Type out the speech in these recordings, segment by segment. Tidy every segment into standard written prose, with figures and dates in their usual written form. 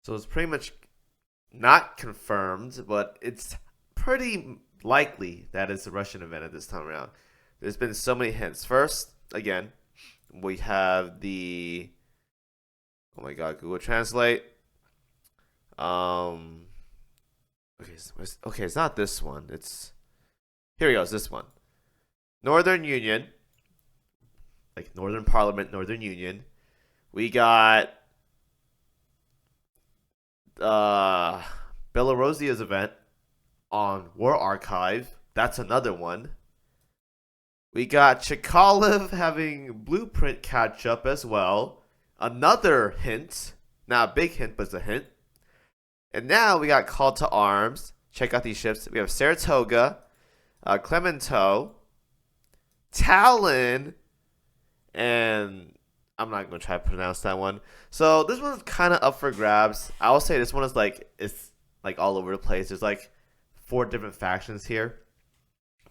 So it's pretty much not confirmed, but it's pretty likely that it's a Russian event at this time around. There's been so many hints. First, again, we have the oh my god, Google Translate. Um, okay, okay, it's not this one. It's here we go. It's this one. Northern Union, like Northern Parliament, Northern Union. We got uh Belarusia's event on War Archive. That's another one. We got Chikalev having Blueprint catch up as well. Another hint. Not a big hint, but it's a hint. And now we got Call to Arms. Check out these ships. We have Saratoga, Clemento, Talon, and I'm not gonna try to pronounce that one. So this one's kind of up for grabs. I will say this one is like it's like all over the place. There's like 4 different factions here,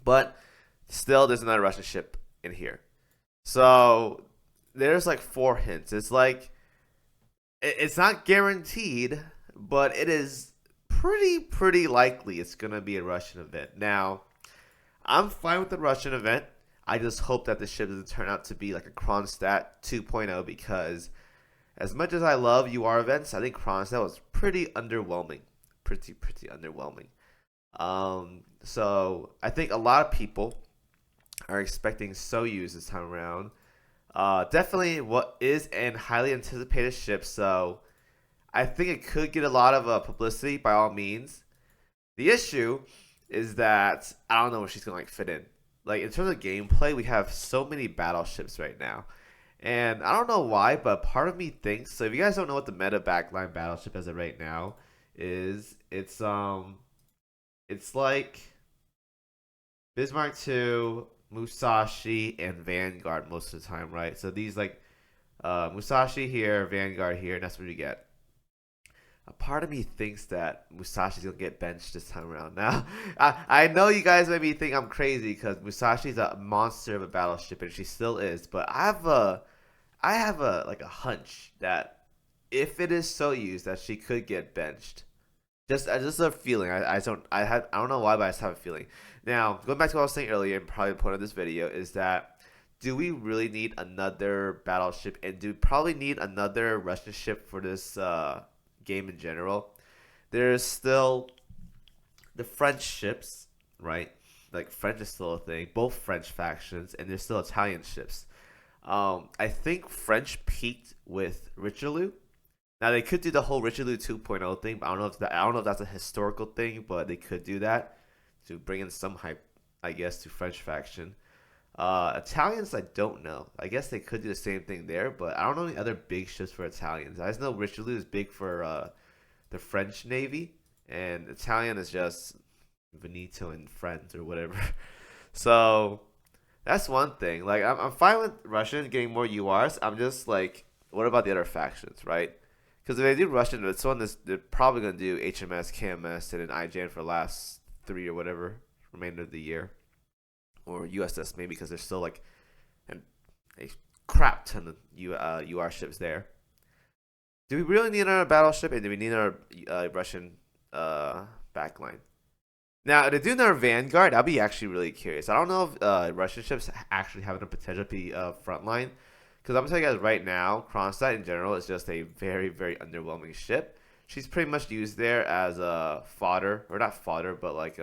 but still there's another Russian ship in here. So there's like 4 hints. It's like it's not guaranteed, but it is pretty likely it's gonna be a Russian event. Now, I'm fine with the Russian event. I just hope that the ship doesn't turn out to be like a Kronstadt 2.0 because as much as I love UR events, I think Kronstadt was pretty underwhelming. Pretty underwhelming. So I think a lot of people are expecting Soyuz this time around. Definitely what is an highly anticipated ship, so I think it could get a lot of publicity by all means. The issue is that I don't know where she's gonna like fit in. Like in terms of gameplay, we have so many battleships right now, and I don't know why, but part of me thinks so. If you guys don't know what the meta backline battleship as of right now is, it's like Bismarck 2, Musashi, and Vanguard most of the time, right? So these like Musashi here, Vanguard here, and that's what you get. A part of me thinks that Musashi's gonna get benched this time around. Now, I know you guys maybe think I'm crazy because Musashi's a monster of a battleship, and she still is. But I have a like a hunch that if it is so used, that she could get benched. Just a feeling. I don't know why, but I just have a feeling. Now, going back to what I was saying earlier, and probably the point of this video is that do we really need another battleship, and do we probably need another Russian ship for this game in general? There's still the French ships, right? Like French is still a thing. Both French factions, and there's still Italian ships. I think French peaked with Richelieu. Now they could do the whole Richelieu 2.0 thing, but I don't know if that's a historical thing, but they could do that to bring in some hype, I guess, to French faction. Italians, I don't know. I guess they could do the same thing there, but I don't know any other big ships for Italians. I just know Richelieu is big for the French Navy, and Italian is just Veneto and friends or whatever. So that's one thing. Like I'm fine with Russian getting more URs. I'm just like, what about the other factions, right? Because if they do Russian, it's one that's they're probably gonna do HMS, KMS, and an IJN for the last 3 or whatever remainder of the year, or USS maybe because there's still like a crap ton of UR ships there. Do we really need another battleship, and do we need another Russian backline? Now, to do another Vanguard, I'll be actually really curious. I don't know if Russian ships actually have the potential to be frontline. Because I'm going to tell you guys right now, Kronstadt in general is just a very underwhelming ship. She's pretty much used there as a fodder, or not fodder, but like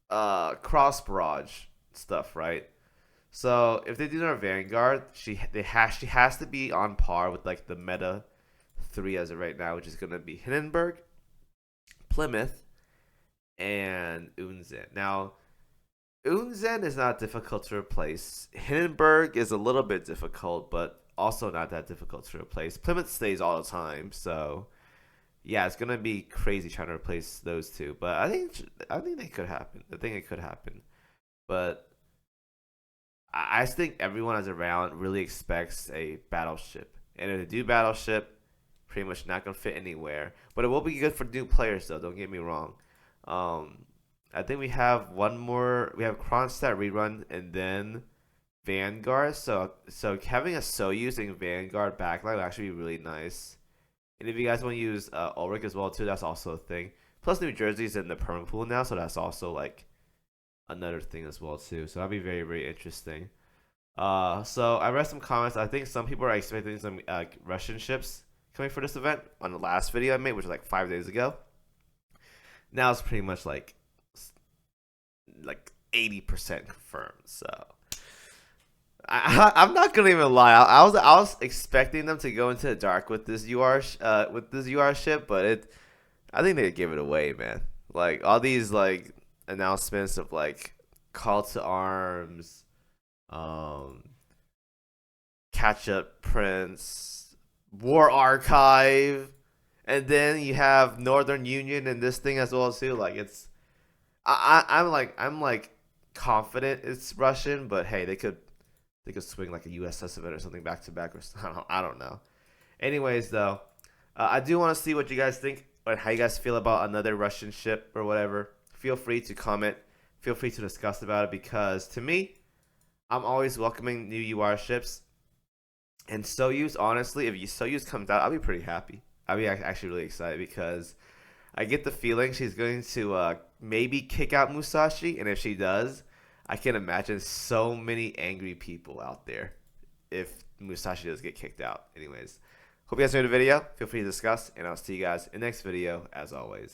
cross barrage stuff, right? So if they do another Vanguard, she has to be on par with like the meta 3 as of right now, which is going to be Hindenburg, Plymouth, and Unzen. Now, Unzen is not difficult to replace. Hindenburg is a little bit difficult, but also not that difficult to replace. Plymouth stays all the time, so yeah, it's gonna be crazy trying to replace those two. But I think they could happen. I think it could happen. But I think everyone as around really expects a battleship, and if they do battleship, pretty much not gonna fit anywhere. But it will be good for new players, though. Don't get me wrong. Um, I think we have one more. We have Kronstadt rerun, and then Vanguard. So having a Soyuz and Vanguard backline would actually be really nice. And if you guys want to use Ulrich as well too, that's also a thing. Plus New Jersey's in the perma pool now, so that's also like another thing as well too. So that'd be very very interesting. So I read some comments. I think some people are expecting some Russian ships coming for this event on the last video I made, which was like 5 days ago. Now it's pretty much like 80% confirmed. So I'm not gonna even lie. I was expecting them to go into the dark with this UR ship, but I think they give it away, man. Like all these like announcements of like call to arms, um, catch up prince, war archive, and then you have Northern Union and this thing as well too. Like I'm like confident it's Russian, but hey, they could swing like a USS event or something back to back or I don't know. Anyways, though, I do want to see what you guys think or how you guys feel about another Russian ship or whatever. Feel free to comment. Feel free to discuss about it because to me, I'm always welcoming new UR ships. And Soyuz, honestly, if Soyuz comes out, I'll be pretty happy. I'll be actually really excited because I get the feeling she's going to maybe kick out Musashi, and if she does, I can imagine so many angry people out there if Musashi does get kicked out. Anyways, hope you guys enjoyed the video. Feel free to discuss, and I'll see you guys in the next video as always.